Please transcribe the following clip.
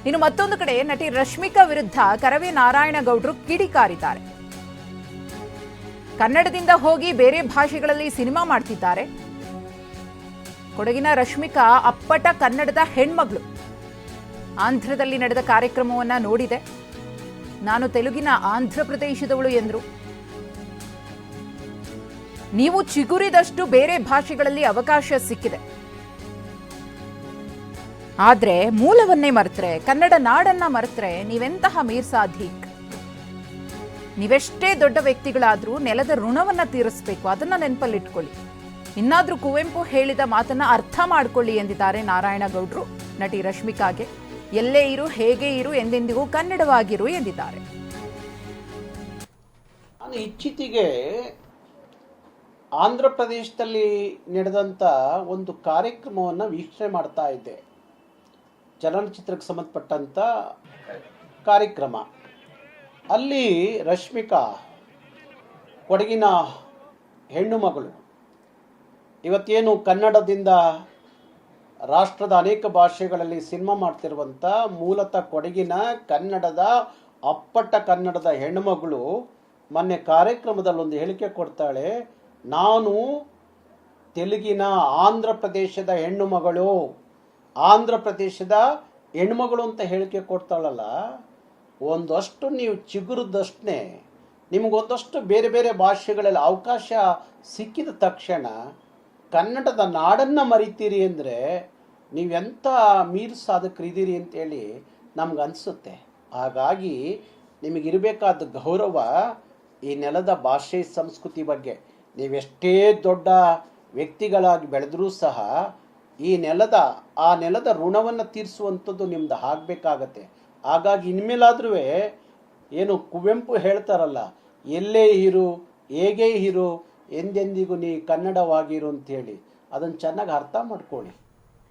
ಇನ್ನು ಮತ್ತೊಂದು ಕಡೆ ನಟಿ ರಶ್ಮಿಕಾ ವಿರುದ್ಧ ಕರವೇ ನಾರಾಯಣಗೌಡರು ಕಿಡಿಕಾರಿದ್ದಾರೆ. ಕನ್ನಡದಿಂದ ಹೋಗಿ ಬೇರೆ ಭಾಷೆಗಳಲ್ಲಿ ಸಿನಿಮಾ ಮಾಡ್ತಿದ್ದಾರೆ. ಕೊಡಗಿನ ರಶ್ಮಿಕಾ ಅಪ್ಪಟ ಕನ್ನಡದ ಹೆಣ್ಮಗಳು. ಆಂಧ್ರದಲ್ಲಿ ನಡೆದ ಕಾರ್ಯಕ್ರಮವನ್ನ ನೋಡಿದೆ. ನಾನು ತೆಲುಗಿನ ಆಂಧ್ರ ಪ್ರದೇಶದವಳು ಎಂದರು. ನೀವು ಚಿಗುರಿದಷ್ಟು ಬೇರೆ ಭಾಷೆಗಳಲ್ಲಿ ಅವಕಾಶ ಸಿಕ್ಕಿದೆ, ಆದ್ರೆ ಮೂಲವನ್ನೇ ಮರೆತ್ರೆ, ಕನ್ನಡ ನಾಡನ್ನ ಮರೆತ್ರೆ ನೀವೆಂತಹ ಮೀರ್ ಸಾಧಿಕ್. ನೀವೆಷ್ಟೇ ದೊಡ್ಡ ವ್ಯಕ್ತಿಗಳಾದ್ರೂ ನೆಲದ ಋಣವನ್ನ ತೀರಿಸಬೇಕು, ಅದನ್ನ ನೆನಪಲ್ಲಿಟ್ಕೊಳ್ಳಿ. ಇನ್ನಾದ್ರೂ ಕುವೆಂಪು ಹೇಳಿದ ಮಾತನ್ನ ಅರ್ಥ ಮಾಡ್ಕೊಳ್ಳಿ ಎಂದಿದ್ದಾರೆ ನಾರಾಯಣಗೌಡರು ನಟಿ ರಶ್ಮಿಕಾಗೆ. ಎಲ್ಲೇ ಇರು, ಹೇಗೆ ಇರು, ಎಂದೆಂದಿಗೂ ಕನ್ನಡವಾಗಿರು ಎಂದಿದ್ದಾರೆ. ನಾನು ಇತ್ತೀಚೆಗೆ ಆಂಧ್ರ ಪ್ರದೇಶದಲ್ಲಿ ನಡೆದಂಥ ಒಂದು ಕಾರ್ಯಕ್ರಮವನ್ನು ವೀಕ್ಷಣೆ ಮಾಡ್ತಾ ಇದ್ದೆ. ಚಲನಚಿತ್ರಕ್ಕೆ ಸಂಬಂಧಪಟ್ಟಂಥ ಕಾರ್ಯಕ್ರಮ. ಅಲ್ಲಿ ರಶ್ಮಿಕಾ, ಕೊಡಗಿನ ಹೆಣ್ಣು ಮಗಳು, ಇವತ್ತೇನು ಕನ್ನಡದಿಂದ ರಾಷ್ಟ್ರದ ಅನೇಕ ಭಾಷೆಗಳಲ್ಲಿ ಸಿನಿಮಾ ಮಾಡ್ತಿರುವಂಥ ಮೂಲತಃ ಕೊಡಗಿನ ಕನ್ನಡದ ಅಪ್ಪಟ ಕನ್ನಡದ ಹೆಣ್ಣುಮಗಳು ಮೊನ್ನೆ ಕಾರ್ಯಕ್ರಮದಲ್ಲಿ ಒಂದು ಹೇಳಿಕೆ ಕೊಡ್ತಾಳೆ. ನಾನು ತೆಲುಗಿನ ಆಂಧ್ರ ಪ್ರದೇಶದ ಹೆಣ್ಣು ಮಗಳು, ಆಂಧ್ರ ಪ್ರದೇಶದ ಹೆಣ್ಮಗಳು ಅಂತ ಹೇಳಿಕೆ ಕೊಡ್ತಾಳಲ್ಲ. ಒಂದಷ್ಟು ನೀವು ಚಿಗುರಿದಷ್ಟೇ ನಿಮಗೊಂದಷ್ಟು ಬೇರೆ ಬೇರೆ ಭಾಷೆಗಳಲ್ಲಿ ಅವಕಾಶ ಸಿಕ್ಕಿದ ತಕ್ಷಣ ಕನ್ನಡದ ನಾಡನ್ನು ಮರಿತೀರಿ ಅಂದರೆ ನೀವೆಂಥ ಮೀರ್ ಸಾಧಕರಿದ್ದೀರಿ ಅಂತೇಳಿ ನಮ್ಗೆ ಅನಿಸುತ್ತೆ. ಹಾಗಾಗಿ ನಿಮಗಿರಬೇಕಾದ ಗೌರವ ಈ ನೆಲದ ಭಾಷೆ ಸಂಸ್ಕೃತಿ ಬಗ್ಗೆ. ನೀವೆಷ್ಟೇ ದೊಡ್ಡ ವ್ಯಕ್ತಿಗಳಾಗಿ ಬೆಳೆದರೂ ಸಹ ಆ ನೆಲದ ಋಣವನ್ನು ತೀರಿಸುವಂಥದ್ದು ನಿಮ್ದು ಆಗಬೇಕಾಗತ್ತೆ. ಹಾಗಾಗಿ ಇನ್ಮೇಲಾದ್ರೂ ಏನು ಕುವೆಂಪು ಹೇಳ್ತಾರಲ್ಲ, ಎಲ್ಲೇ ಇರು, ಹೇಗೆ ಇರು, ಎಂದೆಂದಿಗೂ ನೀ ಕನ್ನಡವಾಗಿರು ಅಂತೇಳಿ, ಅದನ್ನು ಚೆನ್ನಾಗಿ ಅರ್ಥ ಮಾಡ್ಕೊಳ್ಳಿ.